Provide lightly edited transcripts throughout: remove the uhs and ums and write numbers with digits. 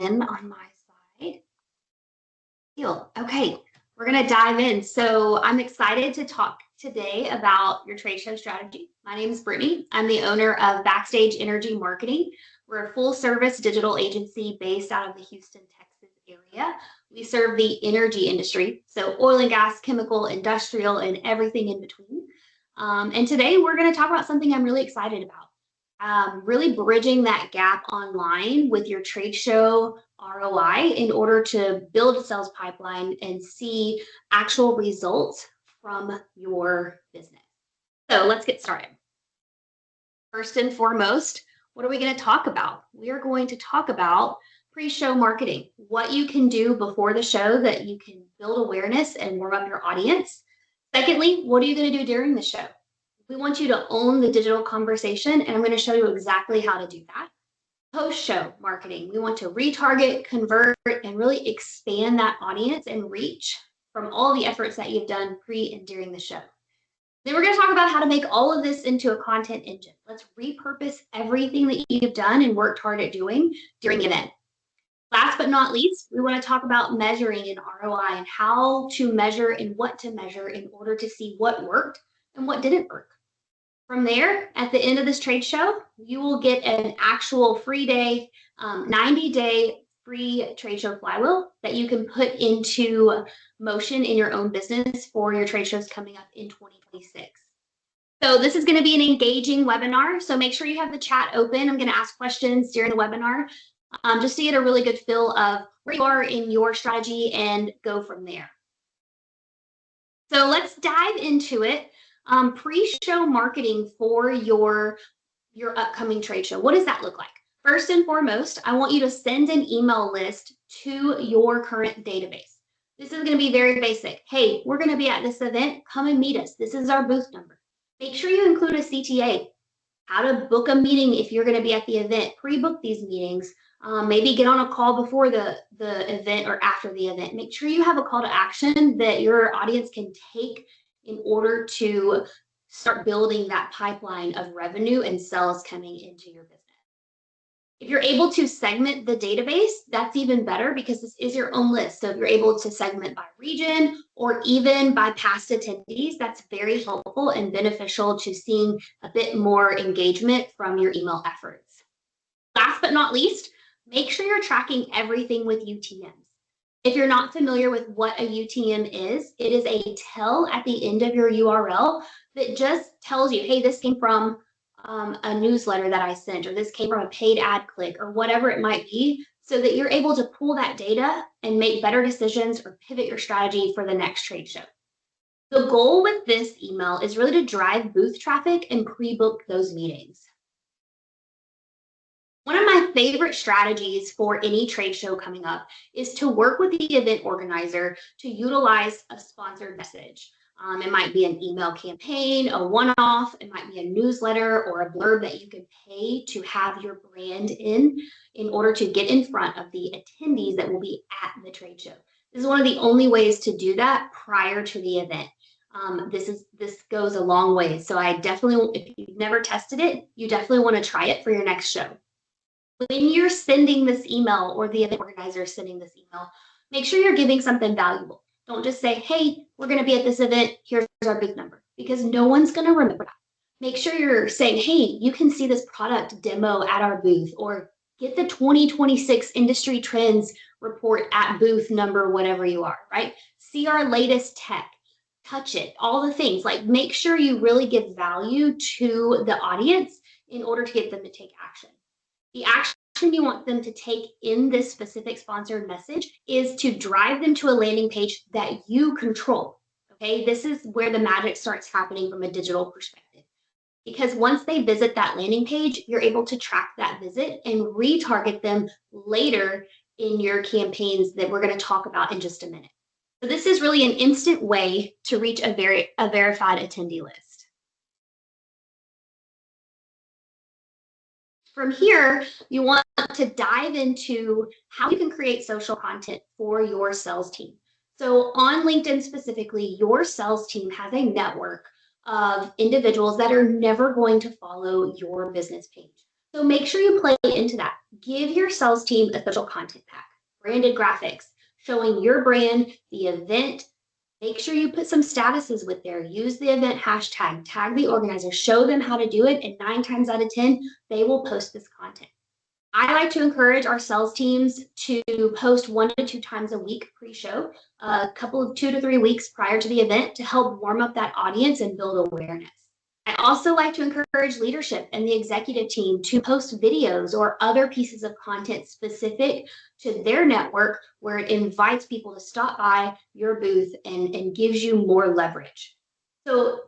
on my side. Okay, we're going to dive in. So I'm excited to talk today about your trade show strategy. My name is Brittany. I'm the owner of Backstage Energy Marketing. We're a full service digital agency based out of the Houston, Texas area. We serve the energy industry, so oil and gas, chemical, industrial, and everything in between. And today we're going to talk about something I'm really excited about. Really bridging that gap online with your trade show ROI in order to build a sales pipeline and see actual results from your business. So let's get started. First and foremost, what are we going to talk about? We are going to talk about pre-show marketing, what you can do before the show that you can build awareness and warm up your audience. Secondly, what are you going to do during the show? We want you to own the digital conversation, and I'm going to show you exactly how to do that. Post-show marketing, we want to retarget, convert, and really expand that audience and reach from all the efforts that you've done pre and during the show. Then we're going to talk about how to make all of this into a content engine. Let's repurpose everything that you've done and worked hard at doing during the event. Last but not least, we want to talk about measuring and ROI and how to measure and what to measure in order to see what worked and what didn't work. From there, at the end of this trade show, you will get an actual free day, 90-day free trade show flywheel that you can put into motion in your own business for your trade shows coming up in 2026. So this is going to be an engaging webinar. So make sure you have the chat open. I'm going to ask questions during the webinar just to get a really good feel of where you are in your strategy and go from there. So let's dive into it. Pre-show marketing for your upcoming trade show. What does that look like? First and foremost, I want you to send an email list to your current database. This is going to be very basic. Hey, we're going to be at this event. Come and meet us. This is our booth number. Make sure you include a CTA. How to book a meeting if you're going to be at the event. Pre-book these meetings. Maybe get on a call before the event or after the event. Make sure you have a call to action that your audience can take in order to start building that pipeline of revenue and sales coming into your business. If you're able to segment the database, that's even better because this is your own list. So if you're able to segment by region or even by past attendees, that's very helpful and beneficial to seeing a bit more engagement from your email efforts. Last but not least, make sure you're tracking everything with UTMs. If you're not familiar with what a UTM is, it is a tell at the end of your URL that just tells you, hey, this came from a newsletter that I sent, or this came from a paid ad click, or whatever it might be, so that you're able to pull that data and make better decisions or pivot your strategy for the next trade show. The goal with this email is really to drive booth traffic and pre-book those meetings. One of my favorite strategies for any trade show coming up is to work with the event organizer to utilize a sponsored message. It might be an email campaign, a one-off, it might be a newsletter or a blurb that you can pay to have your brand in order to get in front of the attendees that will be at the trade show. This is one of the only ways to do that prior to the event. This goes a long way. So I definitely, if you've never tested it, you definitely want to try it for your next show. When you're sending this email or the event organizer is sending this email, make sure you're giving something valuable. Don't just say, hey, we're going to be at this event. Here's our booth number, because no one's going to remember that. Make sure you're saying, hey, you can see this product demo at our booth, or get the 2026 industry trends report at booth number, whatever you are, right? See our latest tech, touch it, all the things. Like, make sure you really give value to the audience in order to get them to take action. The action you want them to take in this specific sponsored message is to drive them to a landing page that you control. Okay, this is where the magic starts happening from a digital perspective. Because once they visit that landing page, you're able to track that visit and retarget them later in your campaigns that we're going to talk about in just a minute. So this is really an instant way to reach a verified attendee list. From here, you want to dive into how you can create social content for your sales team. So on LinkedIn specifically, your sales team has a network of individuals that are never going to follow your business page. So make sure you play into that. Give your sales team a social content pack, branded graphics, showing your brand, the event. Make sure you put some statuses with there. Use the event hashtag, tag the organizer, show them how to do it, and 9 times out of 10, they will post this content. I like to encourage our sales teams to post 1 to 2 times a week pre-show, a couple of 2 to 3 weeks prior to the event to help warm up that audience and build awareness. I also like to encourage leadership and the executive team to post videos or other pieces of content specific to their network where it invites people to stop by your booth and gives you more leverage. So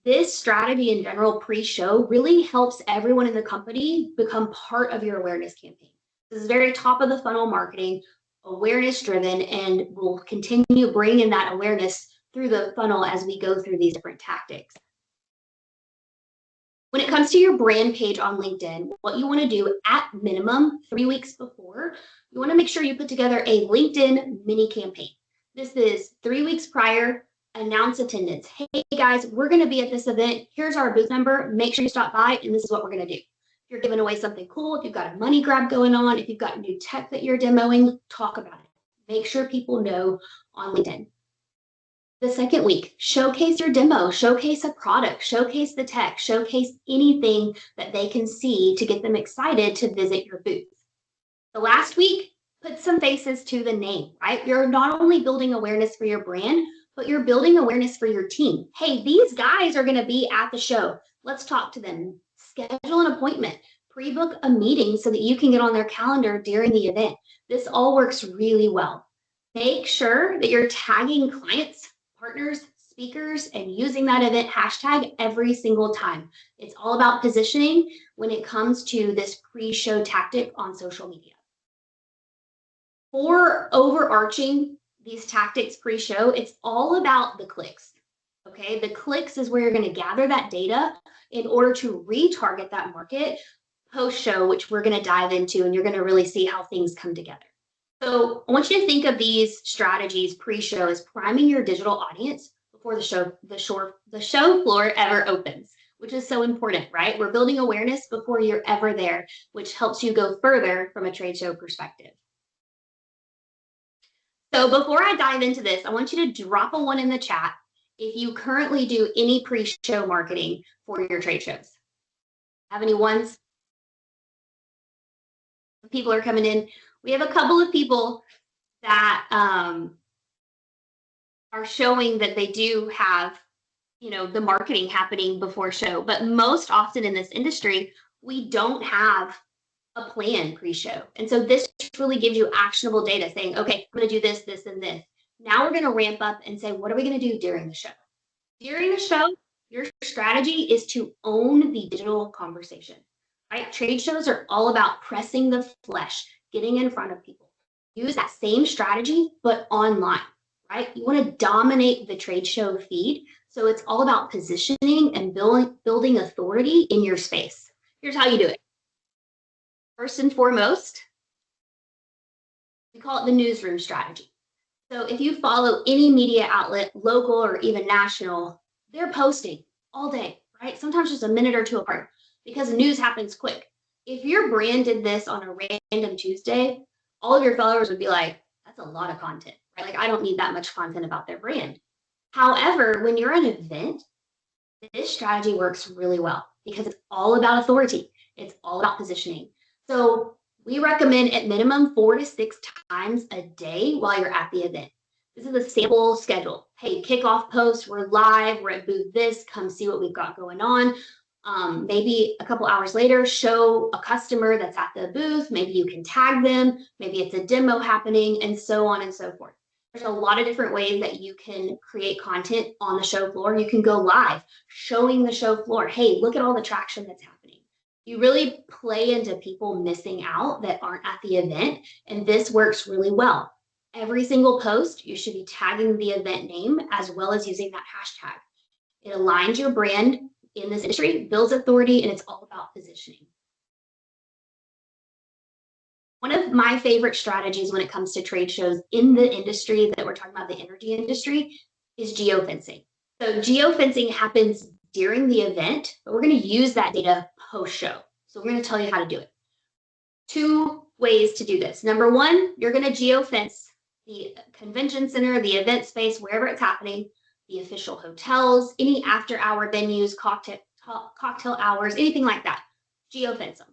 this strategy in general pre-show really helps everyone in the company become part of your awareness campaign. This is very top of the funnel marketing, awareness driven, and will continue bringing that awareness through the funnel as we go through these different tactics. When it comes to your brand page on LinkedIn, what you want to do at minimum 3 weeks before, you want to make sure you put together a LinkedIn mini campaign. This is 3 weeks prior, announce attendance. Hey guys, we're going to be at this event. Here's our booth number. Make sure you stop by, and this is what we're going to do. If you're giving away something cool, if you've got a money grab going on, if you've got new tech that you're demoing, talk about it. Make sure people know on LinkedIn. The second week, showcase your demo, showcase a product, showcase the tech, showcase anything that they can see to get them excited to visit your booth. The last week, put some faces to the name, right? You're not only building awareness for your brand, but you're building awareness for your team. Hey, these guys are going to be at the show. Let's talk to them. Schedule an appointment, pre-book a meeting so that you can get on their calendar during the event. This all works really well. Make sure that you're tagging clients, partners, speakers, and using that event hashtag every single time. It's all about positioning when it comes to this pre-show tactic on social media. For overarching these tactics pre-show, it's all about the clicks. Okay, the clicks is where you're going to gather that data in order to retarget that market post-show, which we're going to dive into, and you're going to really see how things come together. So I want you to think of these strategies pre-show as priming your digital audience before the show floor ever opens, which is so important, right? We're building awareness before you're ever there, which helps you go further from a trade show perspective. So before I dive into this, I want you to drop a 1 in the chat if you currently do any pre-show marketing for your trade shows. Have any ones? People are coming in. We have a couple of people that are showing that they do have, the marketing happening before show. But most often in this industry, we don't have a plan pre-show. And so this really gives you actionable data saying, okay, I'm going to do this, this, and this. Now we're going to ramp up and say, what are we going to do during the show? During the show, your strategy is to own the digital conversation, right? Trade shows are all about pressing the flesh, getting in front of people. Use that same strategy, but online, right? You want to dominate the trade show feed. So it's all about positioning and building authority in your space. Here's how you do it. First and foremost, we call it the newsroom strategy. So if you follow any media outlet, local or even national, they're posting all day, right? Sometimes just a minute or two apart because news happens quick. If your brand did this on a random Tuesday, all of your followers would be like, that's a lot of content, right? Like, I don't need that much content about their brand. However, when you're at an event, this strategy works really well because it's all about authority. It's all about positioning. So we recommend at minimum 4 to 6 times a day while you're at the event. This is a sample schedule. Hey, kickoff post, we're live, we're at booth this, come see what we've got going on. Maybe a couple hours later, show a customer that's at the booth. Maybe you can tag them. Maybe it's a demo happening, and so on and so forth. There's a lot of different ways that you can create content on the show floor. You can go live, showing the show floor. Hey, look at all the traction that's happening. You really play into people missing out that aren't at the event, and this works really well. Every single post, you should be tagging the event name as well as using that hashtag. It aligns your brand in this industry, builds authority, and it's all about positioning. One of my favorite strategies when it comes to trade shows in the industry that we're talking about, the energy industry, is geofencing. So geofencing happens during the event, but we're going to use that data post-show. So we're going to tell you how to do it. 2 ways to do this. Number 1, you're going to geofence the convention center, the event space, wherever it's happening, the official hotels, any after-hour venues, cocktail hours, anything like that. Geofence them.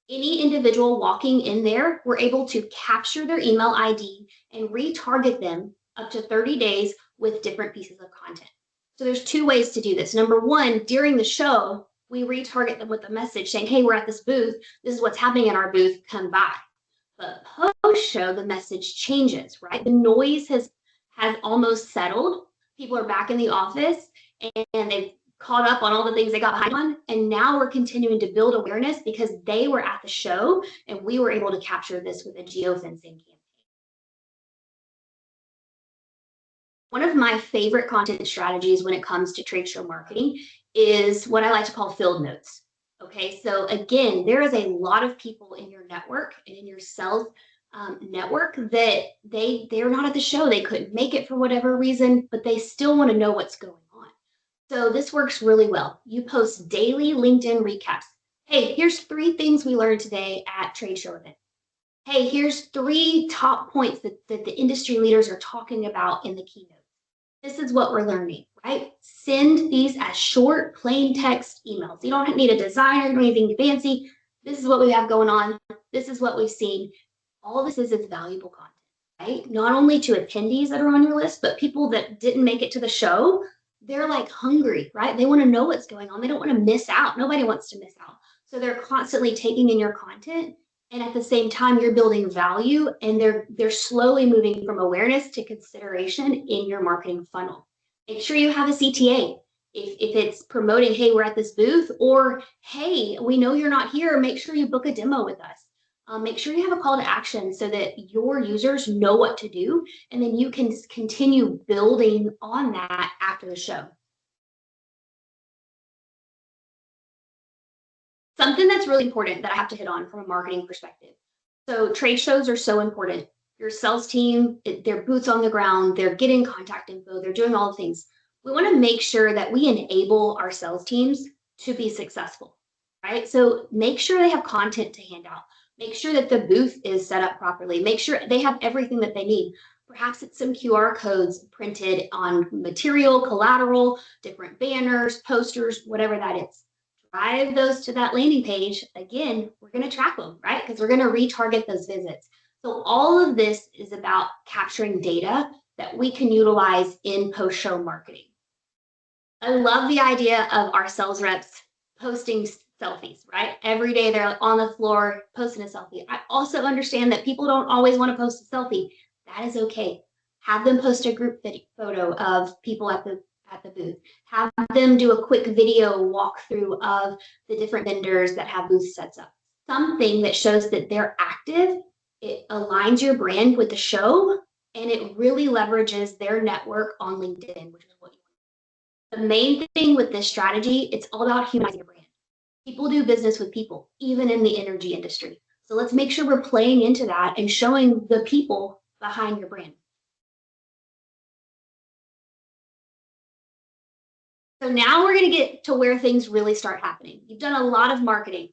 Any individual walking in there, we're able to capture their email ID and retarget them up to 30 days with different pieces of content. So there's 2 ways to do this. Number 1, during the show, we retarget them with a message saying, hey, we're at this booth. This is what's happening in our booth. Come by. But post-show, the message changes, right? The noise has almost settled. People are back in the office and they've caught up on all the things they got behind on. And now we're continuing to build awareness because they were at the show and we were able to capture this with a geofencing campaign. One of my favorite content strategies when it comes to trade show marketing is what I like to call field notes. Okay, so again, there is a lot of people in your network and in your sales network that they're not at the show. They couldn't make it for whatever reason, but they still want to know what's going on. So this works really well. You post daily LinkedIn recaps. Hey, here's 3 things we learned today at trade show event. Hey, here's 3 top points that the industry leaders are talking about in the keynote. This is what we're learning, right? Send these as short, plain text emails. You don't need a designer, you don't need anything fancy. This is what we have going on. This is what we've seen. All this is valuable content, right? Not only to attendees that are on your list, but people that didn't make it to the show. They're like hungry, right? They want to know what's going on. They don't want to miss out. Nobody wants to miss out. So they're constantly taking in your content. And at the same time, you're building value and they're slowly moving from awareness to consideration in your marketing funnel. Make sure you have a CTA. If it's promoting, hey, we're at this booth, or hey, we know you're not here, make sure you book a demo with us. Make sure you have a call to action so that your users know what to do, and then you can continue building on that after the show. Something that's really important that I have to hit on from a marketing perspective. So trade shows are so important. Your sales team, they're boots on the ground, they're getting contact info, they're doing all the things. We want to make sure that we enable our sales teams to be successful, right? So make sure they have content to hand out. Make sure that the booth is set up properly. Make sure they have everything that they need. Perhaps it's some QR codes printed on material, collateral, different banners, posters, whatever that is. Drive those to that landing page. Again, we're going to track them, right? Because we're going to retarget those visits. So all of this is about capturing data that we can utilize in post-show marketing. I love the idea of our sales reps posting selfies, right? Every day they're on the floor posting a selfie. I also understand that people don't always want to post a selfie. That is okay. Have them post a group photo of people at the booth. Have them do a quick video walkthrough of the different vendors that have booth sets up. Something that shows that they're active. It aligns your brand with the show, and it really leverages their network on LinkedIn, which is what you want. The main thing with this strategy, it's all about humanizing your brand. People do business with people, even in the energy industry. So let's make sure we're playing into that and showing the people behind your brand. So now we're going to get to where things really start happening. You've done a lot of marketing.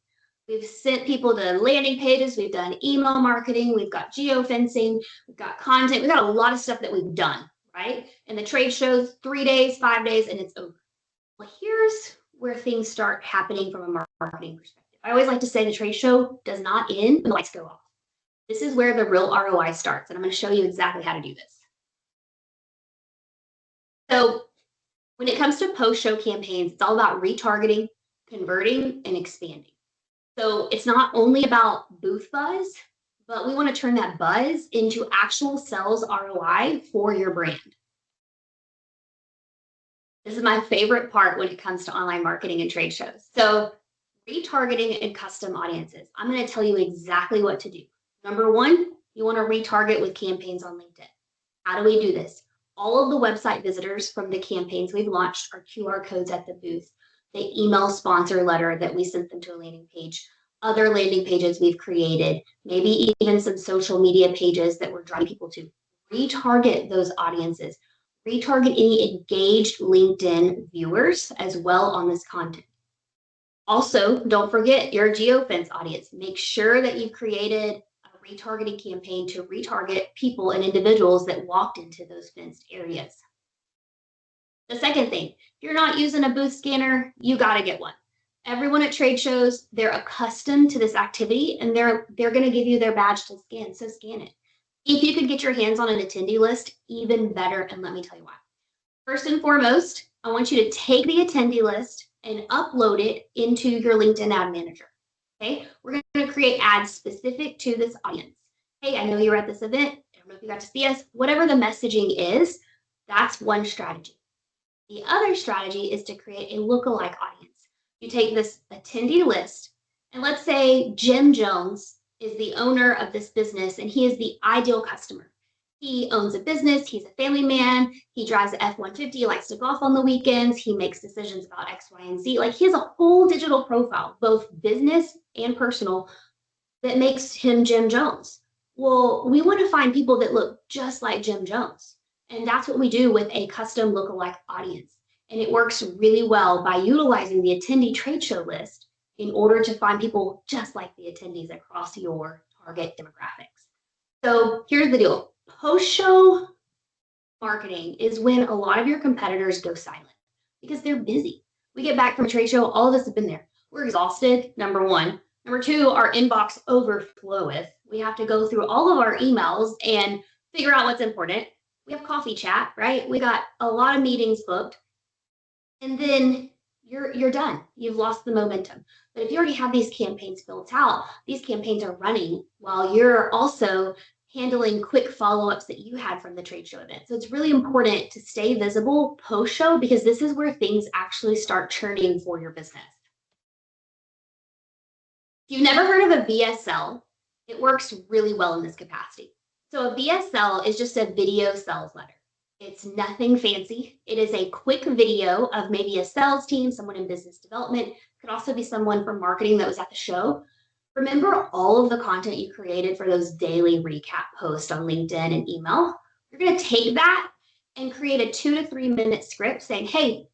We've sent people to landing pages. We've done email marketing. We've got geofencing. We've got content. We've got a lot of stuff that we've done, right? And the trade shows 3 days, 5 days, and it's over. Well, here's where things start happening from a marketing perspective. I always like to say the trade show does not end when the lights go off. This is where the real ROI starts, and I'm going to show you exactly how to do this. So when it comes to post-show campaigns, it's all about retargeting, converting, and expanding. So it's not only about booth buzz, but we want to turn that buzz into actual sales ROI for your brand. This is my favorite part when it comes to online marketing and trade shows. So retargeting and custom audiences. I'm going to tell you exactly what to do. Number 1, you want to retarget with campaigns on LinkedIn. How do we do this? All of the website visitors from the campaigns we've launched are QR codes at the booth. They email sponsor letter that we sent them to a landing page, other landing pages we've created, maybe even some social media pages that we're driving people to. Retarget those audiences. Retarget any engaged LinkedIn viewers as well on this content. Also, don't forget your geofence audience. Make sure that you've created a retargeting campaign to retarget people and individuals that walked into those fenced areas. The second thing, if you're not using a booth scanner, you got to get one. Everyone at trade shows, they're accustomed to this activity and they're going to give you their badge to scan, so scan it. If you could get your hands on an attendee list, even better, and let me tell you why. First and foremost, I want you to take the attendee list and upload it into your LinkedIn ad manager. Okay, we're going to create ads specific to this audience. Hey, I know you were at this event. I don't know if you got to see us. Whatever the messaging is, that's one strategy. The other strategy is to create a lookalike audience. You take this attendee list, and let's say Jim Jones is the owner of this business, and he is the ideal customer. He owns a business, he's a family man, he drives an F-150, likes to golf on the weekends, he makes decisions about X, Y, and Z. Like, he has a whole digital profile, both business and personal, that makes him Jim Jones. Well, we want to find people that look just like Jim Jones. And that's what we do with a custom lookalike audience. And it works really well by utilizing the attendee trade show list in order to find people just like the attendees across your target demographics. So here's the deal. Post-show marketing is when a lot of your competitors go silent because they're busy. We get back from a trade show, all of us have been there. We're exhausted, number one. Number two, our inbox overfloweth. We have to go through all of our emails and figure out what's important. We have coffee chat, right? We got a lot of meetings booked. And then you're done. You've lost the momentum. But if you already have these campaigns built out, these campaigns are running while you're also handling quick follow-ups that you had from the trade show event. So it's really important to stay visible post-show because this is where things actually start churning for your business. If you've never heard of a VSL, it works really well in this capacity. So a VSL is just a video sales letter. It's nothing fancy. It is a quick video of maybe a sales team, someone in business development, could also be someone from marketing that was at the show. Remember all of the content you created for those daily recap posts on LinkedIn and email? You're going to take that and create a 2 to 3 minute script saying, hey,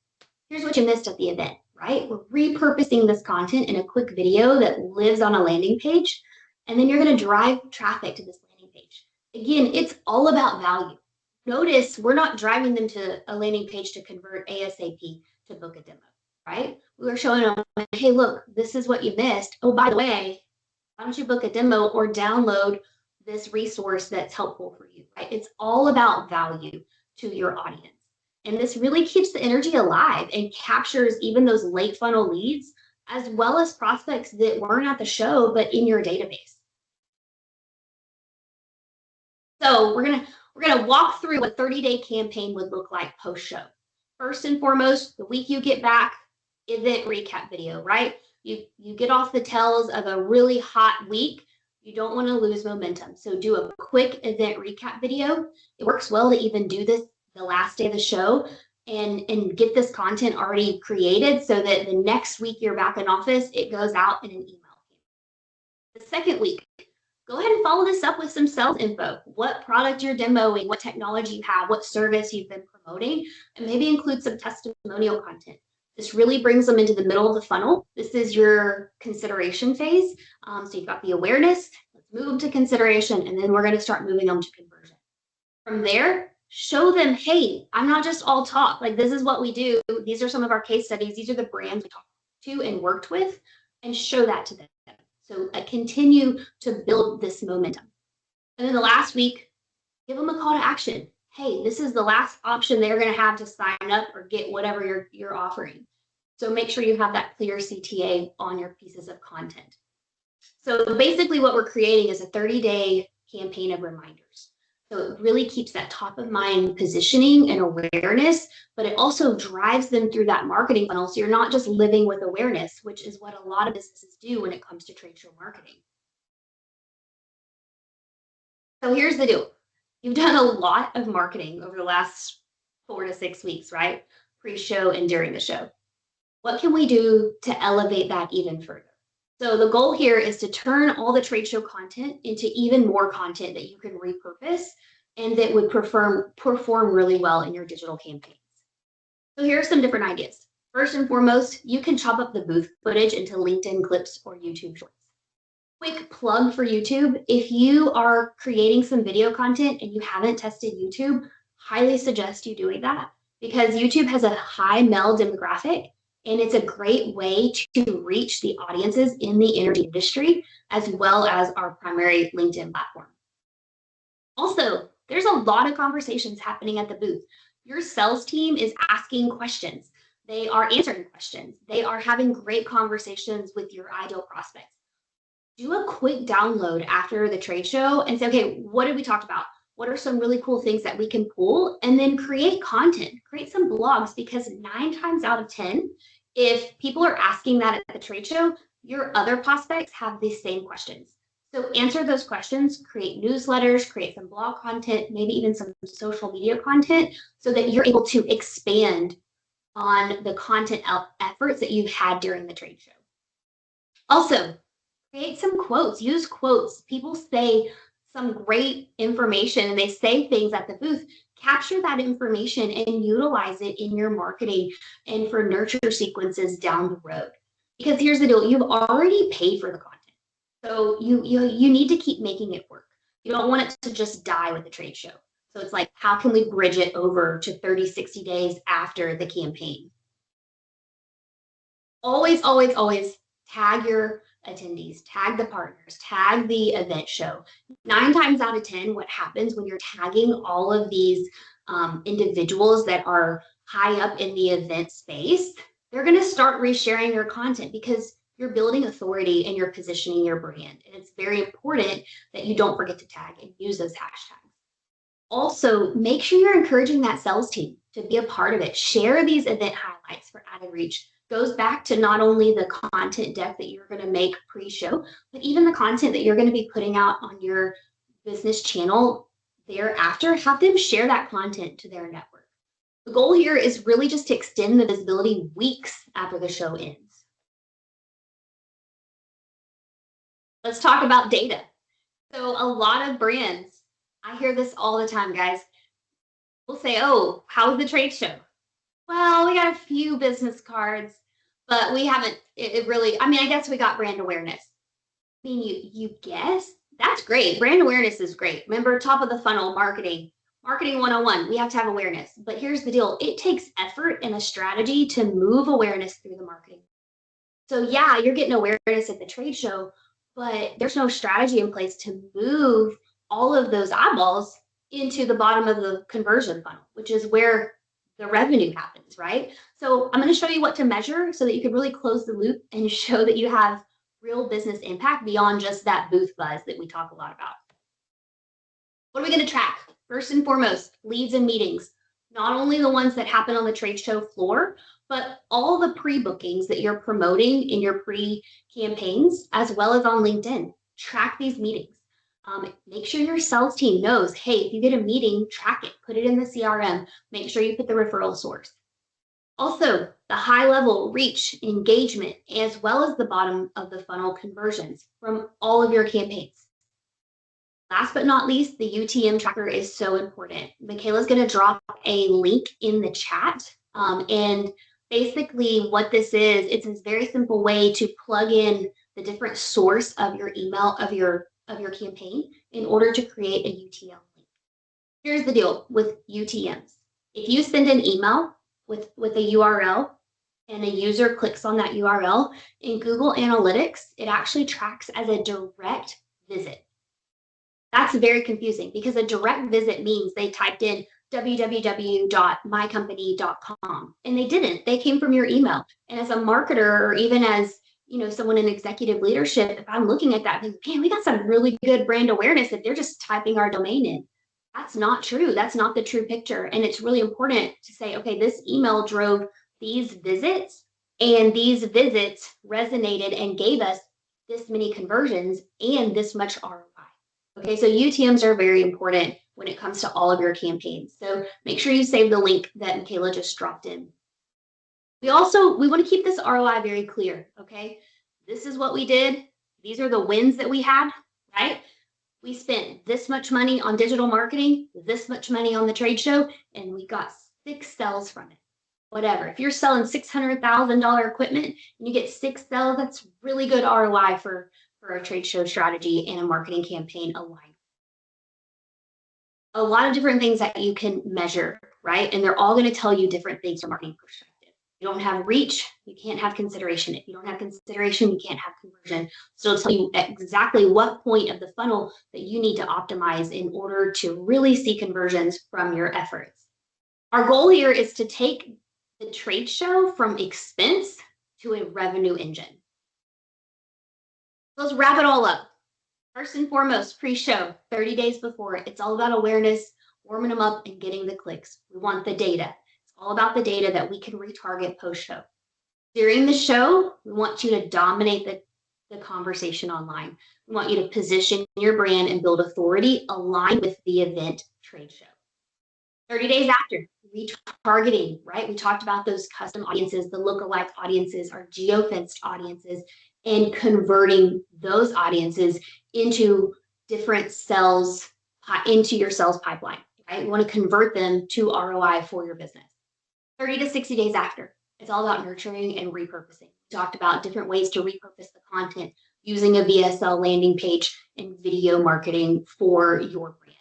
here's what you missed at the event, right? We're repurposing this content in a quick video that lives on a landing page, and then you're going to drive traffic to this landing page. Again, it's all about value. Notice we're not driving them to a landing page to convert ASAP to book a demo, right? We're showing them, hey, look, this is what you missed. Oh, by the way, why don't you book a demo or download this resource that's helpful for you, right? It's all about value to your audience. And this really keeps the energy alive and captures even those late funnel leads, as well as prospects that weren't at the show, but in your database. So we're gonna walk through what a 30-day campaign would look like post-show. First and foremost, the week you get back, event recap video, right? You get off the tails of a really hot week. You don't want to lose momentum. So do a quick event recap video. It works well to even do this the last day of the show and get this content already created so that the next week you're back in office, it goes out in an email. The second week, go ahead and follow this up with some sales info. What product you're demoing, what technology you have, what service you've been promoting, and maybe include some testimonial content. This really brings them into the middle of the funnel. This is your consideration phase. So you've got the awareness, let's move them to consideration, and then we're going to start moving them to conversion. From there, show them, hey, I'm not just all talk. Like, this is what we do. These are some of our case studies. These are the brands we talked to and worked with, and show that to them. So continue to build this momentum. And then the last week, give them a call to action. Hey, this is the last option they're going to have to sign up or get whatever you're offering. So make sure you have that clear CTA on your pieces of content. So basically what we're creating is a 30-day campaign of reminders. So it really keeps that top of mind positioning and awareness, but it also drives them through that marketing funnel. So you're not just living with awareness, which is what a lot of businesses do when it comes to trade show marketing. So here's the deal. You've done a lot of marketing over the last 4 to 6 weeks, right? Pre-show and during the show. What can we do to elevate that even further? So the goal here is to turn all the trade show content into even more content that you can repurpose and that would perform really well in your digital campaigns. So here are some different ideas. First and foremost, you can chop up the booth footage into LinkedIn clips or YouTube shorts. Quick plug for YouTube. If you are creating some video content and you haven't tested YouTube, highly suggest you doing that because YouTube has a high male demographic and it's a great way to reach the audiences in the energy industry as well as our primary LinkedIn platform. Also, there's a lot of conversations happening at the booth. Your sales team is asking questions. They are answering questions. They are having great conversations with your ideal prospects. Do a quick download after the trade show and say, okay, what did we talk about? What are some really cool things that we can pull? And then create content, create some blogs, because 9 times out of 10, if people are asking that at the trade show, your other prospects have these same questions. So answer those questions, create newsletters, create some blog content, maybe even some social media content so that you're able to expand on the content efforts that you've had during the trade show. Also, create some quotes, use quotes. People say some great information and they say things at the booth. Capture that information and utilize it in your marketing and for nurture sequences down the road. Because here's the deal, you've already paid for the content. So you need to keep making it work. You don't want it to just die with the trade show. So it's like, how can we bridge it over to 30, 60 days after the campaign? Always, always, always tag your attendees, tag the partners, tag the event show. 9 times out of 10, what happens when you're tagging all of these individuals that are high up in the event space, they're going to start resharing your content because you're building authority and you're positioning your brand. And it's very important that you don't forget to tag and use those hashtags. Also, make sure you're encouraging that sales team to be a part of it. Share these event highlights for added reach. Goes back to not only the content deck that you're going to make pre-show, but even the content that you're going to be putting out on your business channel thereafter. Have them share that content to their network. The goal here is really just to extend the visibility weeks after the show ends. Let's talk about data. So a lot of brands, I hear this all the time, guys. We'll say, oh, how was the trade show? Well, we got a few business cards, but we haven't, it really, I mean, I guess we got brand awareness. I mean, you guess? That's great. Brand awareness is great. Remember, top of the funnel marketing 101, we have to have awareness. But here's the deal. It takes effort and a strategy to move awareness through the marketing. So yeah, you're getting awareness at the trade show, but there's no strategy in place to move all of those eyeballs into the bottom of the conversion funnel, which is where the revenue happens, right? So I'm going to show you what to measure so that you can really close the loop and show that you have real business impact beyond just that booth buzz that we talk a lot about. What are we going to track? First and foremost, leads and meetings. Not only the ones that happen on the trade show floor, but all the pre-bookings that you're promoting in your pre-campaigns, as well as on LinkedIn. Track these meetings. Make sure your sales team knows, hey, if you get a meeting, track it, put it in the CRM, make sure you put the referral source. Also, the high level reach, engagement, as well as the bottom of the funnel conversions from all of your campaigns. Last but not least, the UTM tracker is so important. Michaela's going to drop a link in the chat. And basically what this is, it's a very simple way to plug in the different source of your email of your campaign in order to create a UTM link. Here's the deal with UTMs. If you send an email with a URL and a user clicks on that URL, in Google Analytics, it actually tracks as a direct visit. That's very confusing because a direct visit means they typed in www.mycompany.com and they didn't. They came from your email. And as a marketer or even as someone in executive leadership, if I'm looking at that, man, we got some really good brand awareness if they're just typing our domain in. That's not true. That's not the true picture. And it's really important to say, okay, this email drove these visits and these visits resonated and gave us this many conversions and this much ROI. Okay, so UTMs are very important when it comes to all of your campaigns. So make sure you save the link that Michaela just dropped in. We want to keep this ROI very clear, okay? This is what we did. These are the wins that we had, right? We spent this much money on digital marketing, this much money on the trade show, and we got 6 sales from it. whatever. If you're selling $600,000 equipment and you get 6 sales, that's really good ROI for a trade show strategy and a marketing campaign aligned. A lot of different things that you can measure, right? And they're all going to tell you different things from a marketing perspective. If you don't have reach, you can't have consideration. If you don't have consideration, you can't have conversion. So it'll tell you exactly what point of the funnel that you need to optimize in order to really see conversions from your efforts. Our goal here is to take the trade show from expense to a revenue engine. Let's wrap it all up. First and foremost, pre-show, 30 days before, it's all about awareness, warming them up and getting the clicks. We want the data. It's all about the data that we can retarget post-show. During the show, we want you to dominate the conversation online. We want you to position your brand and build authority aligned with the event trade show. 30 days after, retargeting, right? We talked about those custom audiences, the lookalike audiences, our geofenced audiences, and converting those audiences into different sales, into your sales pipeline, right? You want to convert them to ROI for your business. 30 to 60 days after, it's all about nurturing and repurposing. We talked about different ways to repurpose the content using a VSL landing page and video marketing for your brand.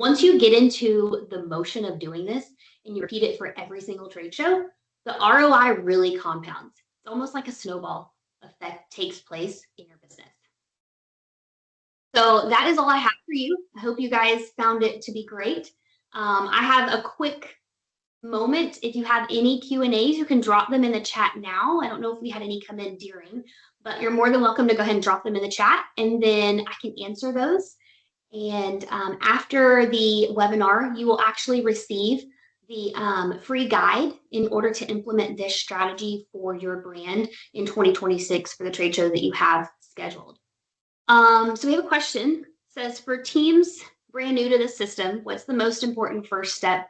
Once you get into the motion of doing this and you repeat it for every single trade show, the ROI really compounds. It's almost like a snowball effect takes place in your business. So that is all I have for you. I hope you guys found it to be great. I have a quick moment. If you have any Q&As, you can drop them in the chat now. I don't know if we had any come in during, but you're more than welcome to go ahead and drop them in the chat, and then I can answer those. And after the webinar, you will actually receive the free guide in order to implement this strategy for your brand in 2026 for the trade show that you have scheduled. So we have a question. It says, for teams brand new to the system, what's the most important first step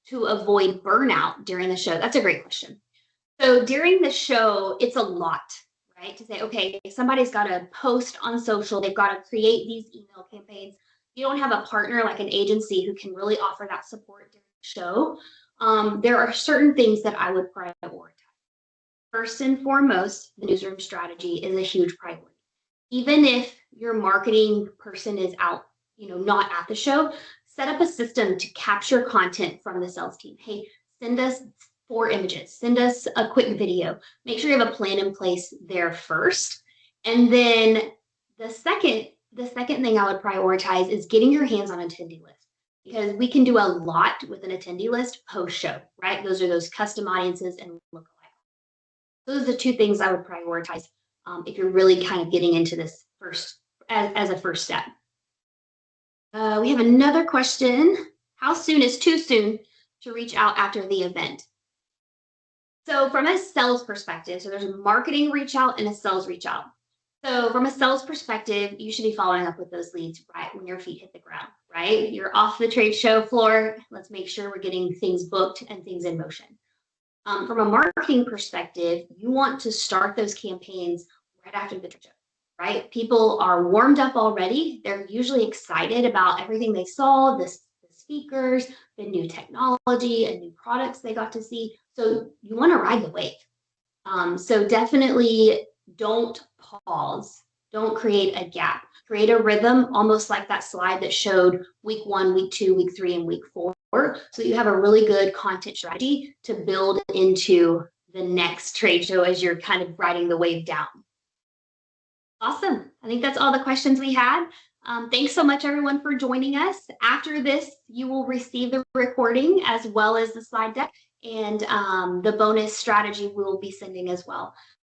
to avoid burnout during the show? That's a great question. So during the show, it's a lot, right? To say, okay, somebody's got to post on social, they've got to create these email campaigns. You don't have a partner like an agency who can really offer that support during the show. There are certain things that I would prioritize. First and foremost, the newsroom strategy is a huge priority. Even if your marketing person is out, not at the show, set up a system to capture content from the sales team. Hey, send us 4 images, send us a quick video. Make sure you have a plan in place there first. And then the second thing I would prioritize is getting your hands on an attendee list, because we can do a lot with an attendee list post-show, right? Those are those custom audiences and lookalike. Those are the 2 things I would prioritize if you're really kind of getting into this first as a first step. We have another question. How soon is too soon to reach out after the event? So from a sales perspective, so there's a marketing reach out and a sales reach out. So from a sales perspective, you should be following up with those leads right when your feet hit the ground, right? You're off the trade show floor. Let's make sure we're getting things booked and things in motion. From a marketing perspective, you want to start those campaigns right after the trade show, right? People are warmed up already. They're usually excited about everything they saw, the speakers, the new technology and new products they got to see. So you want to ride the wave. So definitely don't pause. Don't create a gap. Create a rhythm, almost like that slide that showed week 1, week 2, week 3, and week 4, so that you have a really good content strategy to build into the next trade show as you're kind of riding the wave down. Awesome. I think that's all the questions we had. Thanks so much, everyone, for joining us. After this, you will receive the recording as well as the slide deck, and the bonus strategy we will be sending as well.